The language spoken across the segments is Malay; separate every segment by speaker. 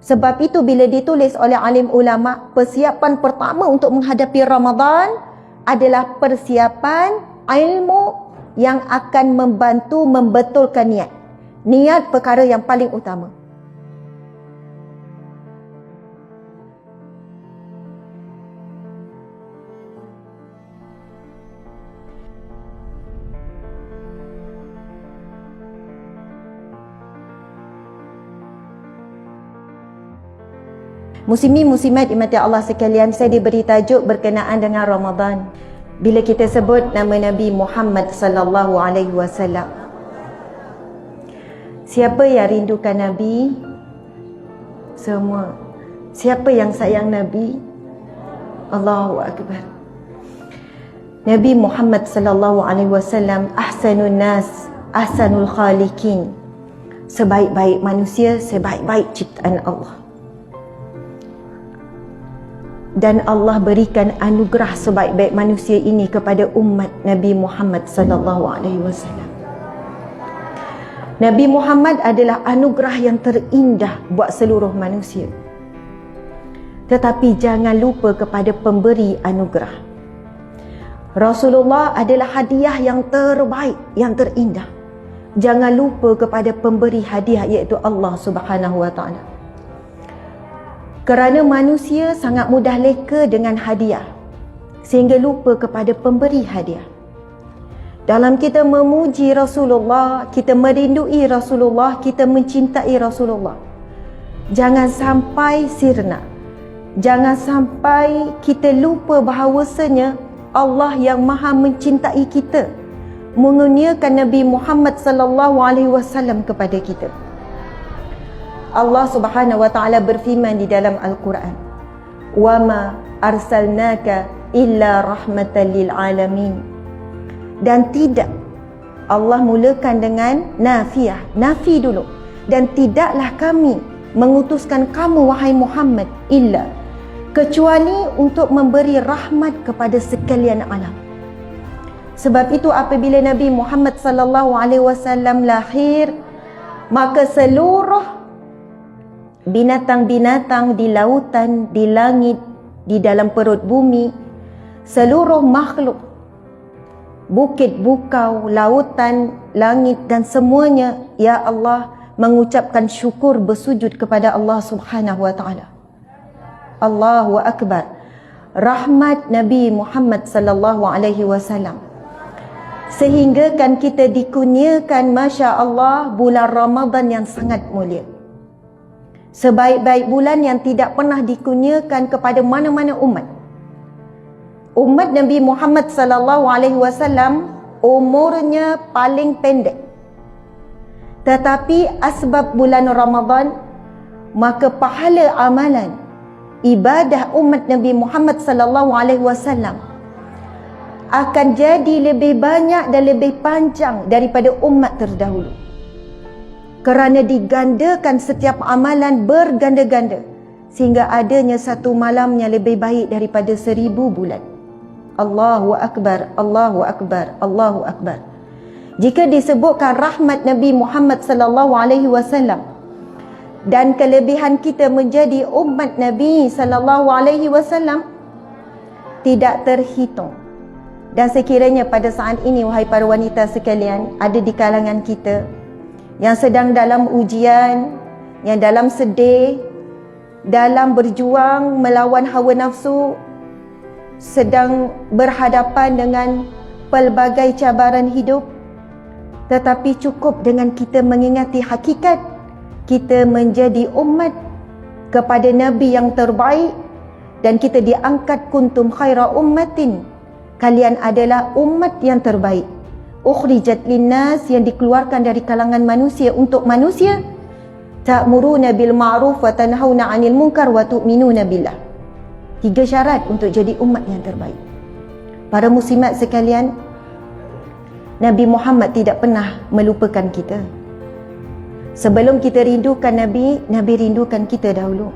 Speaker 1: Sebab itu bila ditulis oleh alim ulama, persiapan pertama untuk menghadapi Ramadan adalah persiapan ilmu yang akan membantu membetulkan niat. Niat perkara yang paling utama. Muslimin muslimat dimati Allah sekalian, saya diberi tajuk berkenaan dengan Ramadan. Bila kita sebut nama Nabi Muhammad sallallahu alaihi wasallam, siapa yang rindukan Nabi? Semua. Siapa yang sayang Nabi? Allahu akbar. Nabi Muhammad sallallahu alaihi wasallam ahsanun nas, ahsanul khaliqin. Sebaik-baik manusia, sebaik-baik ciptaan Allah. Dan Allah berikan anugerah sebaik-baik manusia ini kepada umat Nabi Muhammad sallallahu alaihi wasallam. Nabi Muhammad adalah anugerah yang terindah buat seluruh manusia. Tetapi jangan lupa kepada pemberi anugerah. Rasulullah adalah hadiah yang terbaik, yang terindah. Jangan lupa kepada pemberi hadiah, iaitu Allah Subhanahu wa taala. Kerana manusia sangat mudah leka dengan hadiah, sehingga lupa kepada pemberi hadiah. Dalam kita memuji Rasulullah, kita merindui Rasulullah, kita mencintai Rasulullah, jangan sampai sirna. Jangan sampai kita lupa bahawasanya Allah yang maha mencintai kita mengurniakan Nabi Muhammad sallallahu alaihi wasallam kepada kita. Allah Subhanahu wa taala berfirman di dalam Al-Quran, "Wa ma arsalnaka illa rahmatan lil alamin." Dan tidak, Allah mulakan dengan nafiyah, nafi dulu. Dan tidaklah kami mengutuskan kamu wahai Muhammad illa, kecuali untuk memberi rahmat kepada sekalian alam. Sebab itu apabila Nabi Muhammad sallallahu alaihi wasallam lahir, maka seluruh binatang-binatang di lautan, di langit, di dalam perut bumi, seluruh makhluk, bukit, bukau, lautan, langit dan semuanya, ya Allah, mengucapkan syukur bersujud kepada Allah Subhanahu wa taala. Allahu akbar. Rahmat Nabi Muhammad sallallahu alaihi wasallam. Sehingga kan kita dikurniakan, masya-Allah, bulan Ramadan yang sangat mulia. Sebaik-baik bulan yang tidak pernah dikurniakan kepada mana-mana umat. Umat Nabi Muhammad sallallahu alaihi wasallam umurnya paling pendek. Tetapi asbab bulan Ramadan, maka pahala amalan ibadah umat Nabi Muhammad sallallahu alaihi wasallam akan jadi lebih banyak dan lebih panjang daripada umat terdahulu. Kerana digandakan setiap amalan berganda-ganda, sehingga adanya satu malam yang lebih baik daripada 1000 bulan. Allahu akbar, Allahu akbar, Allahu akbar. Jika disebutkan rahmat Nabi Muhammad sallallahu alaihi wasallam dan kelebihan kita menjadi umat Nabi sallallahu alaihi wasallam, tidak terhitung. Dan sekiranya pada saat ini, wahai para wanita sekalian, ada di kalangan kita yang sedang dalam ujian, yang dalam sedih, dalam berjuang melawan hawa nafsu, sedang berhadapan dengan pelbagai cabaran hidup, tetapi cukup dengan kita mengingati hakikat kita menjadi umat kepada Nabi yang terbaik, dan kita diangkat kuntum khaira ummatin, kalian adalah umat yang terbaik, ukhrijat linnas, yang dikeluarkan dari kalangan manusia untuk manusia, ta'muruna bil ma'ruf wa tanhauna 'anil munkar wa tu'minuna billah. 3 syarat untuk jadi umat yang terbaik. Para muslimat sekalian, Nabi Muhammad tidak pernah melupakan kita. Sebelum kita rindukan Nabi, Nabi rindukan kita dahulu.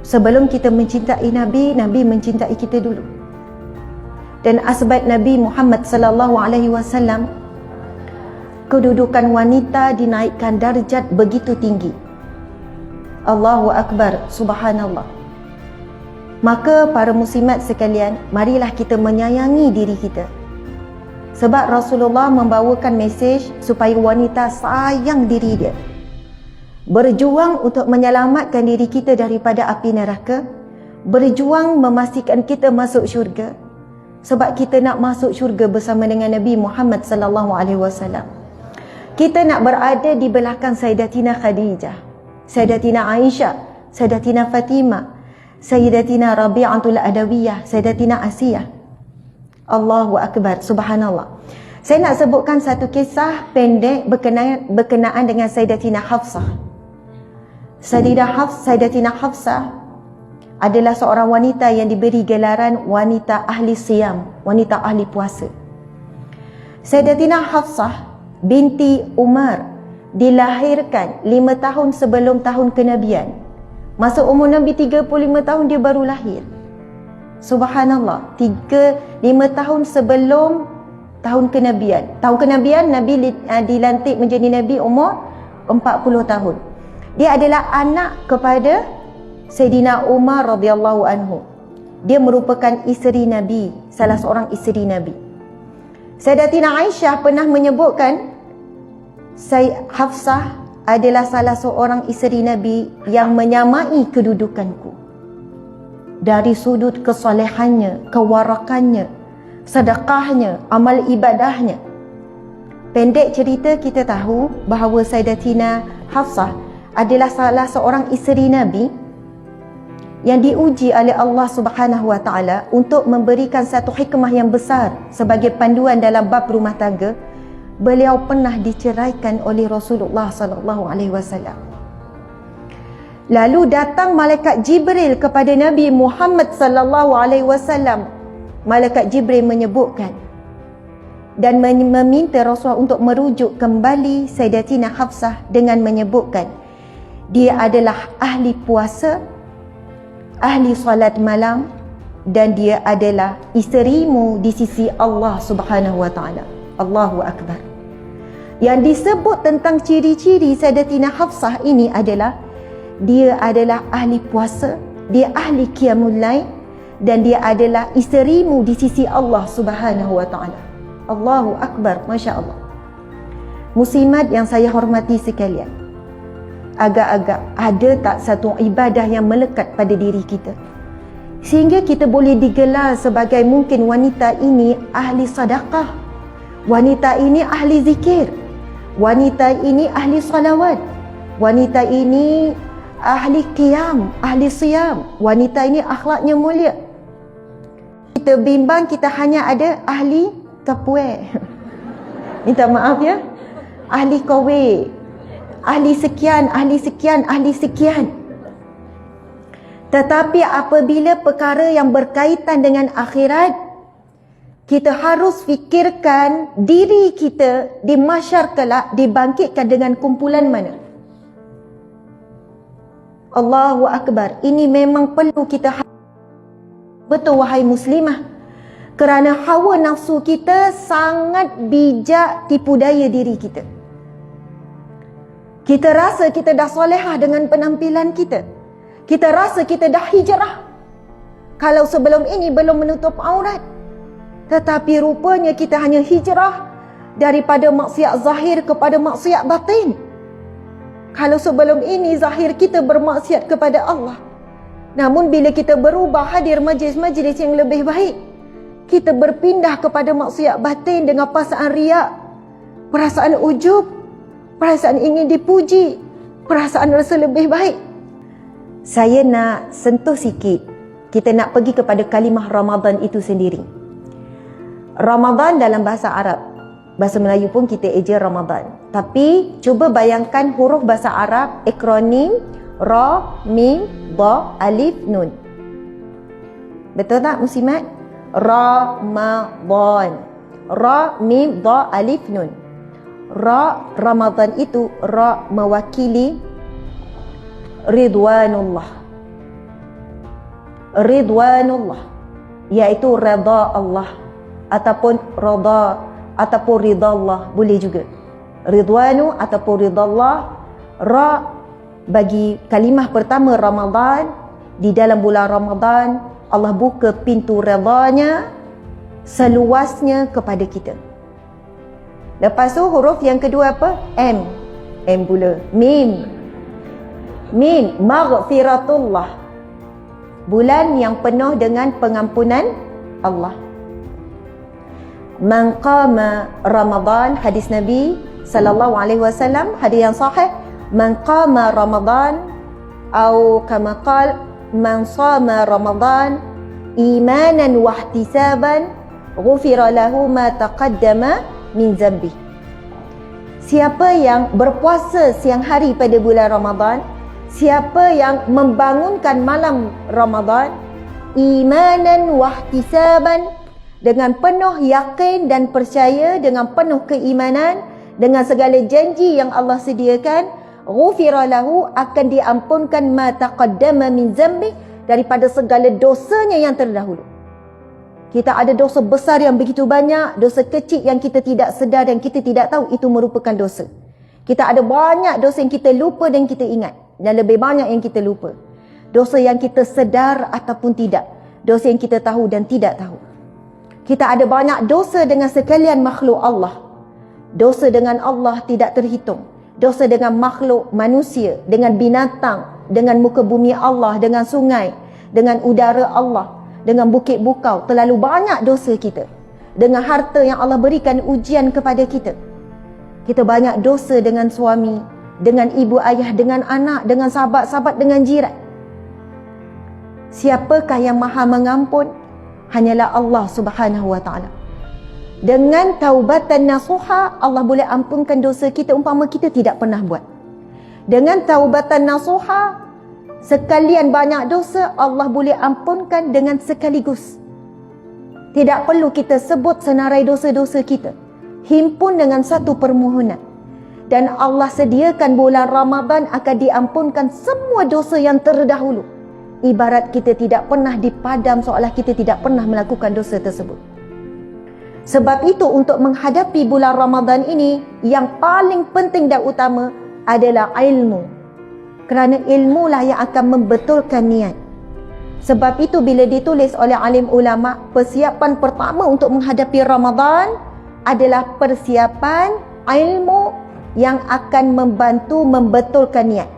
Speaker 1: Sebelum kita mencintai Nabi, Nabi mencintai kita dulu. Dan asbab Nabi Muhammad sallallahu alaihi wasallam, kedudukan wanita dinaikkan darjat begitu tinggi. Allahu Akbar, subhanallah. Maka para muslimat sekalian, marilah kita menyayangi diri kita. Sebab Rasulullah membawakan mesej supaya wanita sayang diri dia. Berjuang untuk menyelamatkan diri kita daripada api neraka. Berjuang memastikan kita masuk syurga. Sebab kita nak masuk syurga bersama dengan Nabi Muhammad sallallahu alaihi wasallam. Kita nak berada di belakang Sayyidatina Khadijah, Sayyidatina Aisyah, Sayyidatina Fatimah, Sayyidatina Rabi'atul Adawiyah, Sayyidatina Asiyah. Allahu Akbar, subhanallah. Saya nak sebutkan satu kisah pendek berkenaan dengan Sayyidatina Hafsah. Sayyidatina Hafsah adalah seorang wanita yang diberi gelaran wanita ahli siyam, wanita ahli puasa. Sayyidatina Hafsah binti Umar dilahirkan 5 tahun sebelum tahun kenabian. Masa umur Nabi 35 tahun dia baru lahir. Subhanallah, 5 tahun sebelum tahun kenabian. Tahun kenabian Nabi dilantik menjadi Nabi umur 40 tahun. Dia adalah anak kepada Sayyidina Umar radhiyallahu anhu. Dia merupakan isteri Nabi, salah seorang isteri Nabi. Sayyidatina Aisyah pernah menyebutkan Hafsah adalah salah seorang isteri Nabi yang menyamai kedudukanku. Dari sudut kesolehannya, kewarakannya, sedekahnya, amal ibadahnya. Pendek cerita, kita tahu bahawa Sayyidatina Hafsah adalah salah seorang isteri Nabi yang diuji oleh Allah Subhanahu wa taala untuk memberikan satu hikmah yang besar sebagai panduan dalam bab rumah tangga. Beliau pernah diceraikan oleh Rasulullah sallallahu alaihi wasallam. Lalu datang malaikat Jibril kepada Nabi Muhammad sallallahu alaihi wasallam. Malaikat Jibril menyebutkan dan meminta Rasulullah untuk merujuk kembali Sayyidatina Hafsah dengan menyebutkan dia adalah ahli puasa, ahli solat malam, dan dia adalah isterimu di sisi Allah Subhanahu wa taala. Allahu Akbar. Yang disebut tentang ciri-ciri Sayyidatina Hafsah ini adalah dia adalah ahli puasa, dia ahli qiyamul lail, dan dia adalah isterimu di sisi Allah Subhanahu wa taala. Allahu Akbar, masya-Allah. Muslimat yang saya hormati sekalian, agak-agak ada tak satu ibadah yang melekat pada diri kita sehingga kita boleh digelar sebagai mungkin wanita ini ahli sedekah, wanita ini ahli zikir, wanita ini ahli salawat, wanita ini ahli qiyam, ahli siyam, wanita ini akhlaknya mulia. Kita bimbang kita hanya ada ahli kapue. Minta maaf ya. Ahli kowe, ahli sekian, ahli sekian, ahli sekian. Tetapi apabila perkara yang berkaitan dengan akhirat, kita harus fikirkan diri kita di mahsyar kelak dibangkitkan dengan kumpulan mana. Allahu Akbar. Ini memang perlu kita betul wahai muslimah. Kerana hawa nafsu kita sangat bijak tipu daya diri kita. Kita rasa kita dah solehah dengan penampilan kita. Kita rasa kita dah hijrah. Kalau sebelum ini belum menutup aurat. Tetapi rupanya kita hanya hijrah daripada maksiat zahir kepada maksiat batin. Kalau sebelum ini zahir kita bermaksiat kepada Allah. Namun bila kita berubah hadir majlis-majlis yang lebih baik, kita berpindah kepada maksiat batin dengan perasaan riak, perasaan ujub, perasaan ingin dipuji, perasaan rasa lebih baik. Saya nak sentuh sikit. Kita nak pergi kepada kalimah Ramadan itu sendiri. Ramadan dalam bahasa Arab. Bahasa Melayu pun kita eja Ramadan. Tapi cuba bayangkan huruf bahasa Arab, akronim Ra, Mim, Dha, Alif, Nun. Betul tak muslimat? Ramadan. Ra, Mim, Dha, Alif, Nun. Ra, Ramadan itu Ra mewakili Ridwanullah. Ridwanullah, iaitu redha Allah ataupun redha ataupun ridha Allah, boleh juga. Ridwanu ataupun ridha Allah. Ra bagi kalimah pertama Ramadan. Di dalam bulan Ramadan Allah buka pintu redanya seluasnya kepada kita. Lepas tu huruf yang kedua apa? M. M pula. Mim. Mim. Maghfiratullah. Bulan yang penuh dengan pengampunan Allah. Man qama Ramadan, hadis Nabi sallallahu alaihi wasallam, hadis yang sahih, man qama Ramadan atau kama qala man shama Ramadan imanan wa ihtisaban ghufira lahu ma taqaddama min zambi. Siapa yang berpuasa siang hari pada bulan Ramadan, siapa yang membangunkan malam Ramadan imanan wa ihtisaban, dengan penuh yakin dan percaya, dengan penuh keimanan, dengan segala janji yang Allah sediakan, ghufira lahu, akan diampunkan ma taqaddama min zambi, daripada segala dosanya yang terdahulu. Kita ada dosa besar yang begitu banyak, dosa kecil yang kita tidak sedar dan kita tidak tahu itu merupakan dosa. Kita ada banyak dosa yang kita lupa dan kita ingat, dan lebih banyak yang kita lupa. Dosa yang kita sedar ataupun tidak, dosa yang kita tahu dan tidak tahu. Kita ada banyak dosa dengan sekalian makhluk Allah. Dosa dengan Allah tidak terhitung. Dosa dengan makhluk manusia, dengan binatang, dengan muka bumi Allah, dengan sungai, dengan udara Allah, dengan bukit bukau. Terlalu banyak dosa kita. Dengan harta yang Allah berikan ujian kepada kita. Kita banyak dosa dengan suami, dengan ibu ayah, dengan anak, dengan sahabat-sahabat, dengan jiran. Siapakah yang maha mengampun? Hanyalah Allah Subhanahu wa ta'ala. Dengan taubatan nasuha, Allah boleh ampunkan dosa kita umpama kita tidak pernah buat. Dengan taubatan nasuha, sekalian banyak dosa Allah boleh ampunkan dengan sekaligus. Tidak perlu kita sebut senarai dosa-dosa kita. Himpun dengan satu permohonan. Dan Allah sediakan bulan Ramadan akan diampunkan semua dosa yang terdahulu. Ibarat kita tidak pernah dipadam, seolah kita tidak pernah melakukan dosa tersebut. Sebab itu untuk menghadapi bulan Ramadan ini, yang paling penting dan utama adalah ilmu. Kerana ilmu lah yang akan membetulkan niat. Sebab itu bila ditulis oleh alim ulama, persiapan pertama untuk menghadapi Ramadan adalah persiapan ilmu yang akan membantu membetulkan niat.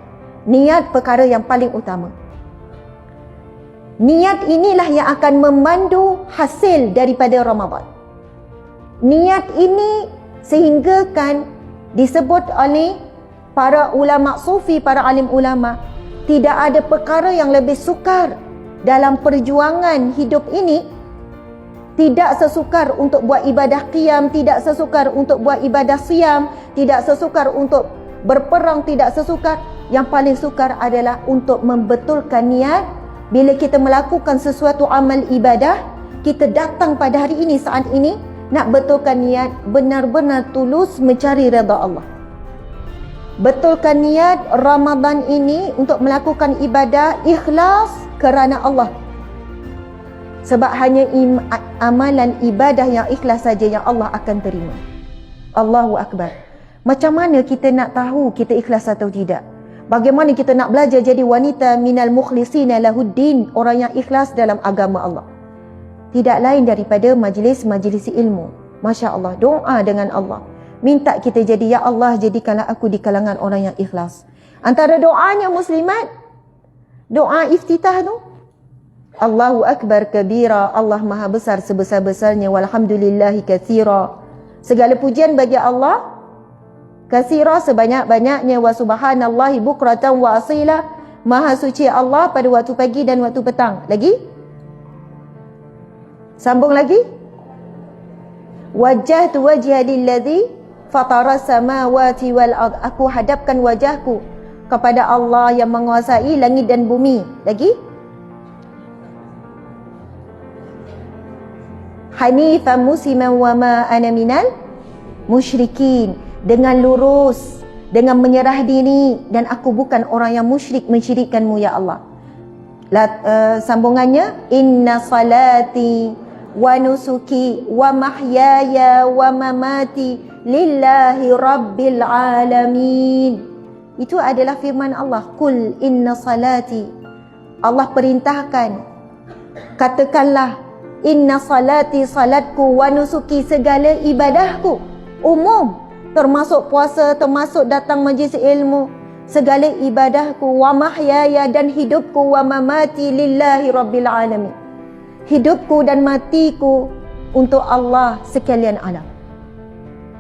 Speaker 1: Niat perkara yang paling utama. Niat inilah yang akan memandu hasil daripada Ramadan. Niat ini sehinggakan disebut oleh para ulama sufi, para alim ulama, tidak ada perkara yang lebih sukar dalam perjuangan hidup ini. Tidak sesukar untuk buat ibadah qiyam, tidak sesukar untuk buat ibadah siam, tidak sesukar untuk berperang, tidak sesukar. Yang paling sukar adalah untuk membetulkan niat. Bila kita melakukan sesuatu amal ibadah, kita datang pada hari ini, saat ini, nak betulkan niat, benar-benar tulus mencari redha Allah. Betulkan niat Ramadan ini untuk melakukan ibadah ikhlas kerana Allah. Sebab hanya amalan ibadah yang ikhlas saja yang Allah akan terima. Allahu Akbar. Macam mana kita nak tahu kita ikhlas atau tidak? Bagaimana kita nak belajar jadi wanita minal mukhlisina lahuddin, orang yang ikhlas dalam agama Allah? Tidak lain daripada majlis-majlis ilmu. Masya Allah, doa dengan Allah. Minta kita jadi, ya Allah jadikanlah aku di kalangan orang yang ikhlas. Antara doanya muslimat, doa iftitah tu, Allahu Akbar kabira, Allah maha besar sebesar-besarnya, walhamdulillahi katsira. Segala pujian bagi Allah, katsira sebanyak-banyaknya, wa subhanallahi bukratan wa asila, maha suci Allah pada waktu pagi dan waktu petang. Lagi? Sambung lagi. Wajjahtu wajha lilladzi fatara samawati wal ard. Aku hadapkan wajahku kepada Allah yang menguasai langit dan bumi. Lagi? Hanifan musliman wa ma ana minal musyrikin. Dengan lurus, dengan menyerah diri, dan aku bukan orang yang musyrik mensyirikkanmu ya Allah. Sambungannya, inna salati wa nusuki wa mahyaya wa mamati lillahi rabbil alamin. Itu adalah firman Allah. Qul inna salati. Allah perintahkan. Katakanlah, inna salati, salatku, wa nusuki, segala ibadahku. Umum. Termasuk puasa, termasuk datang majlis ilmu. Segala ibadahku, wa mahyaya, dan hidupku, wa mamati lillahi rabbil alamin. Hidupku dan matiku untuk Allah sekalian alam.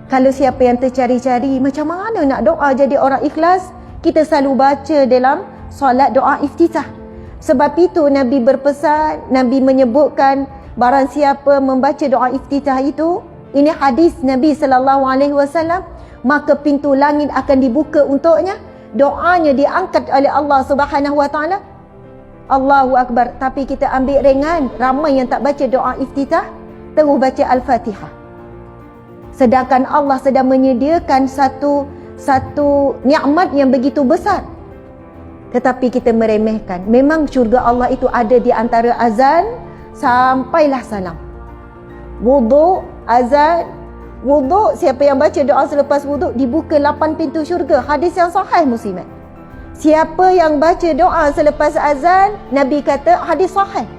Speaker 1: Kalau siapa yang tercari-cari macam mana nak doa jadi orang ikhlas, kita selalu baca dalam solat doa iftitah. Sebab itu Nabi berpesan, Nabi menyebutkan barang siapa membaca doa iftitah itu, ini hadis Nabi SAW, maka pintu langit akan dibuka untuknya, doanya diangkat oleh Allah Subhanahu Wa Taala. Allahu Akbar. Tapi kita ambil ringan, ramai yang tak baca doa iftitah, terus baca Al-Fatihah. Sedangkan Allah sedang menyediakan satu nikmat yang begitu besar. Tetapi kita meremehkan. Memang syurga Allah itu ada di antara azan sampailah salam. Wuduk, azan, wuduk, siapa yang baca doa selepas wuduk dibuka 8 pintu syurga. Hadis yang sahih muslimat. Siapa yang baca doa selepas azan, Nabi kata, hadis sahih,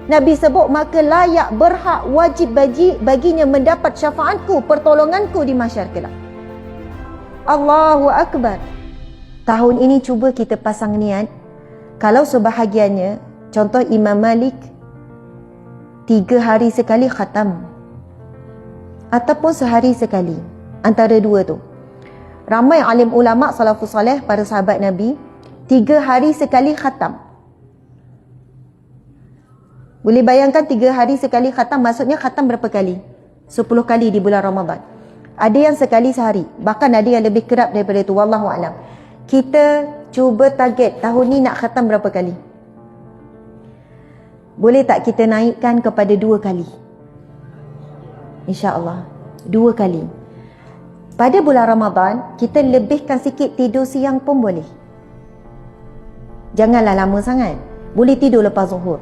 Speaker 1: Nabi sebut, maka layak, berhak, wajib baginya mendapat syafaatku, pertolonganku di mahsyar kelak. Allahu Akbar. Tahun ini cuba kita pasang niat. Kalau sebahagiannya, contoh Imam Malik 3 hari sekali khatam, ataupun sehari sekali, antara dua tu. Ramai alim ulama salafus salih, para sahabat Nabi, 3 hari sekali khatam. Boleh bayangkan 3 hari sekali khatam, maksudnya khatam berapa kali? 10 kali di bulan Ramadan. Ada yang sekali sehari, bahkan ada yang lebih kerap daripada itu, wallahu alam. Kita cuba target tahun ni nak khatam berapa kali? Boleh tak kita naikkan kepada 2 kali? InsyaAllah 2 kali. Pada bulan Ramadan, kita lebihkan sikit tidur siang pun boleh. Janganlah lama sangat. Boleh tidur lepas zuhur.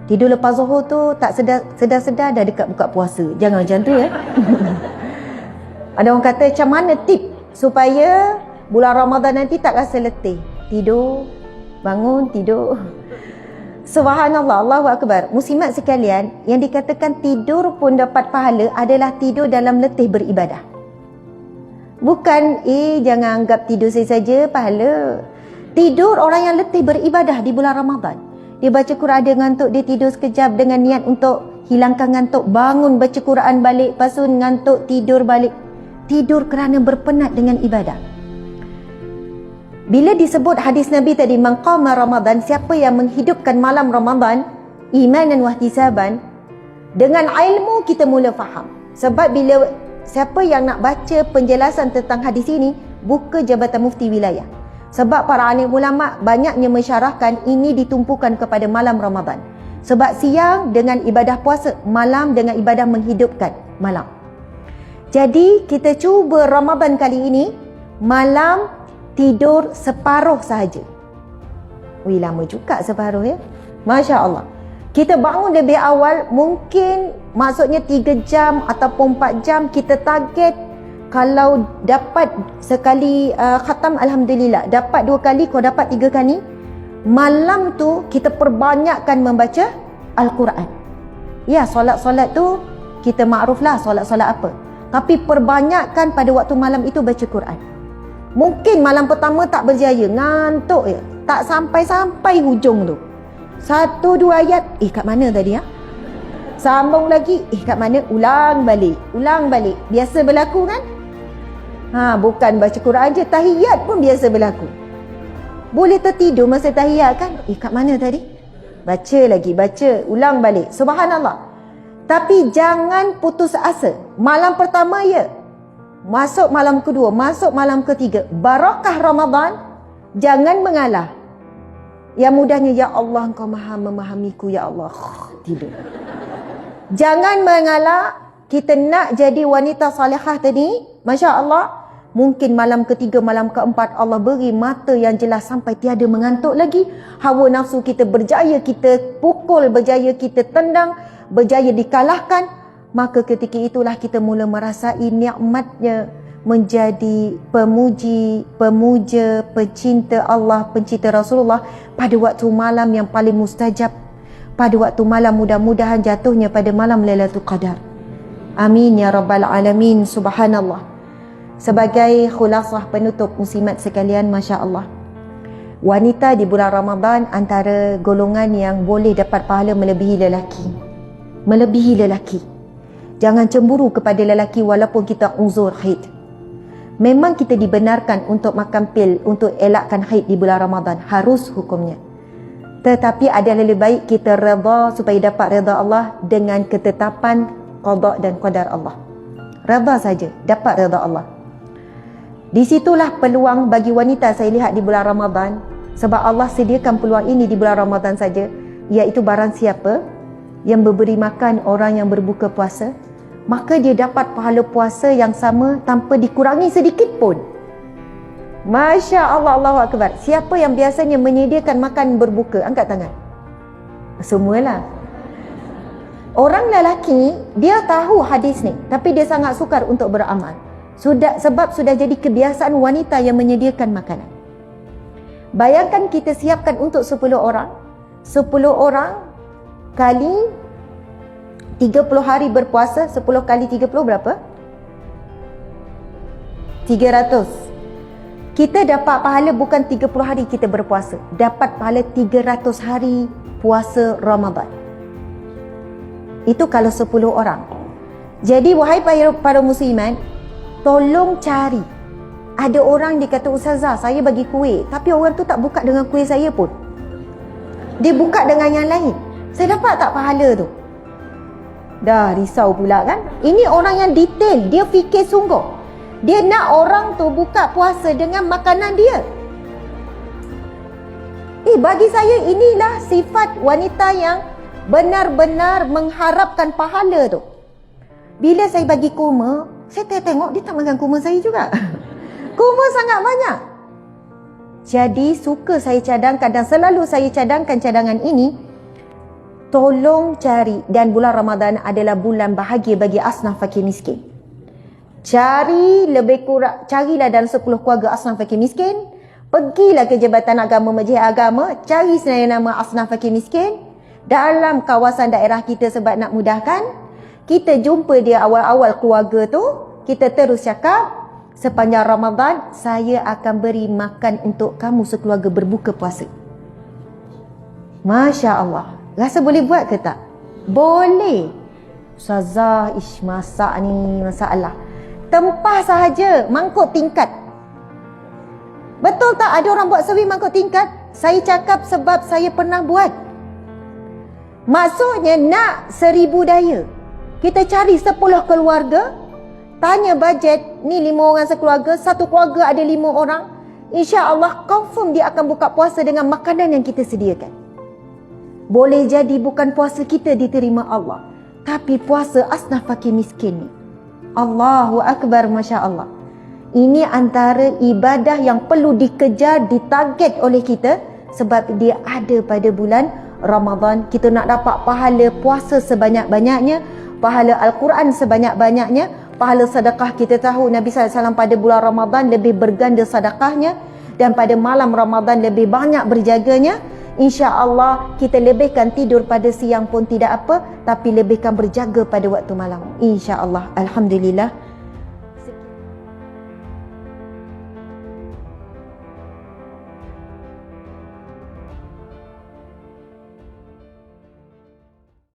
Speaker 1: Tidur lepas zuhur tu tak sedar-sedar dah dekat buka puasa. Jangan macam tu ya. Ada orang kata macam mana tip supaya bulan Ramadan nanti tak rasa letih. Tidur, bangun, tidur. Subhanallah, Allahu Akbar. Muslimat sekalian, yang dikatakan tidur pun dapat pahala adalah tidur dalam letih beribadah. Bukan, jangan anggap tidur saja pahala. Tidur orang yang letih beribadah di bulan Ramadan. Dia baca Quran, dia ngantuk, dia tidur sekejap dengan niat untuk hilangkan ngantuk. Bangun baca Quran balik, lepas tu ngantuk, tidur balik. Tidur kerana berpenat dengan ibadah. Bila disebut hadis Nabi tadi, man qama Ramadan, siapa yang menghidupkan malam Ramadan, imanan wa ihtisaban, dengan ilmu kita mula faham. Sebab bila siapa yang nak baca penjelasan tentang hadis ini, buka Jabatan Mufti Wilayah. Sebab para alim ulama banyaknya mensyarahkan ini ditumpukan kepada malam Ramadan. Sebab siang dengan ibadah puasa, malam dengan ibadah menghidupkan malam. Jadi kita cuba Ramadan kali ini, malam tidur separuh sahaja. Wih, lama juga separuh ya. Masya Allah. Kita bangun lebih awal, mungkin maksudnya 3 jam ataupun 4 jam. Kita target kalau dapat sekali khatam, Alhamdulillah. Dapat 2 kali, kau dapat 3 kali. Malam tu kita perbanyakkan membaca Al-Quran. Ya, solat-solat tu kita makruf lah solat-solat apa. Tapi perbanyakkan pada waktu malam itu baca Quran. Mungkin malam pertama tak berjaya, ngantuk je, tak sampai-sampai hujung tu. 1-2 ayat, kat mana tadi ya? Sambung lagi, kat mana? Ulang balik. Biasa berlaku kan? Bukan baca Quran je, tahiyat pun biasa berlaku. Boleh tertidur masa tahiyat kan? Kat mana tadi? Baca lagi, ulang balik. Subhanallah. Tapi jangan putus asa. Malam pertama ya, masuk malam kedua, masuk malam ketiga. Barakah Ramadan, jangan mengalah. Yang mudahnya, ya Allah Engkau maha memahamiku, ya Allah. Tidur. Jangan mengalah. Kita nak jadi wanita salihah tadi, Masya Allah. Mungkin malam ketiga, malam keempat Allah beri mata yang jelas sampai tiada mengantuk lagi. Hawa nafsu kita berjaya kita pukul, berjaya kita tendang, berjaya dikalahkan. Maka ketika itulah kita mula merasai nikmatnya menjadi pemuji, pemuja, pencinta Allah, pencinta Rasulullah pada waktu malam yang paling mustajab, pada waktu malam mudah-mudahan jatuhnya pada malam Lailatul Qadar. Amin ya rabbal alamin. Subhanallah. Sebagai khulasah penutup muslimat sekalian, Masya Allah, wanita di bulan Ramadan antara golongan yang boleh dapat pahala melebihi lelaki. Melebihi lelaki. Jangan cemburu kepada lelaki walaupun kita uzur haid. Memang kita dibenarkan untuk makan pil untuk elakkan haid di bulan Ramadan, harus hukumnya. Tetapi adalah lebih baik kita redha supaya dapat redha Allah dengan ketetapan qada dan qadar Allah. Redha saja, dapat redha Allah. Di situlah peluang bagi wanita saya lihat di bulan Ramadan, sebab Allah sediakan peluang ini di bulan Ramadan saja, iaitu barang siapa yang memberi makan orang yang berbuka puasa, maka dia dapat pahala puasa yang sama tanpa dikurangi sedikit pun. Masya Allah, Allahu Akbar. Siapa yang biasanya menyediakan makan berbuka? Angkat tangan. Semualah. Orang lelaki, dia tahu hadis ni, tapi dia sangat sukar untuk beramal. Sebab sudah jadi kebiasaan wanita yang menyediakan makanan. Bayangkan kita siapkan untuk 10 orang. 10 orang kali 30 hari berpuasa. 10 kali 30 berapa? 300. Kita dapat pahala bukan 30 hari kita berpuasa, dapat pahala 300 hari puasa Ramadan. Itu kalau 10 orang. Jadi wahai para musliman, tolong cari. Ada orang dia kata, Ustazah, saya bagi kuih, tapi orang tu tak buka dengan kuih saya pun. Dia buka dengan yang lain. Saya dapat tak pahala tu? Dah risau pula kan? Ini orang yang detail, dia fikir sungguh. Dia nak orang tu buka puasa dengan makanan dia. Bagi saya inilah sifat wanita yang benar-benar mengharapkan pahala tu. Bila saya bagi kurma, saya tengok dia tak makan kurma saya juga. Kurma sangat banyak. Jadi suka saya cadangkan dan selalu saya cadangkan cadangan ini. Tolong cari, dan bulan Ramadan adalah bulan bahagia bagi asnaf fakir miskin. Cari lebih kurang, carilah dalam 10 keluarga asnaf fakir miskin. Pergilah ke Jabatan Agama, Majlis Agama, cari senarai nama asnaf fakir miskin dalam kawasan daerah kita sebab nak mudahkan. Kita jumpa dia awal-awal keluarga tu, kita terus cakap, sepanjang Ramadan saya akan beri makan untuk kamu sekeluarga berbuka puasa. Masya Allah. Rasa boleh buat ke tak? Boleh. Ustazah, masak ni masalah. Tempah sahaja, mangkuk tingkat. Betul tak ada orang buat servis mangkuk tingkat? Saya cakap sebab saya pernah buat. Maksudnya nak 1000 daya. Kita cari 10 keluarga, tanya bajet, ni 5 orang sekeluarga, satu keluarga ada 5 orang. InsyaAllah confirm dia akan buka puasa dengan makanan yang kita sediakan. Boleh jadi bukan puasa kita diterima Allah, tapi puasa asnaf fakir miskin ni. Allahu Akbar, Masya Allah. Ini antara ibadah yang perlu dikejar, ditarget oleh kita sebab dia ada pada bulan Ramadan. Kita nak dapat pahala puasa sebanyak-banyaknya, pahala Al-Quran sebanyak-banyaknya, pahala sedekah. Kita tahu Nabi SAW pada bulan Ramadan lebih berganda sedekahnya, dan pada malam Ramadan lebih banyak berjaganya. InsyaAllah kita lebihkan tidur pada siang pun tidak apa, tapi lebihkan berjaga pada waktu malam. InsyaAllah. Alhamdulillah.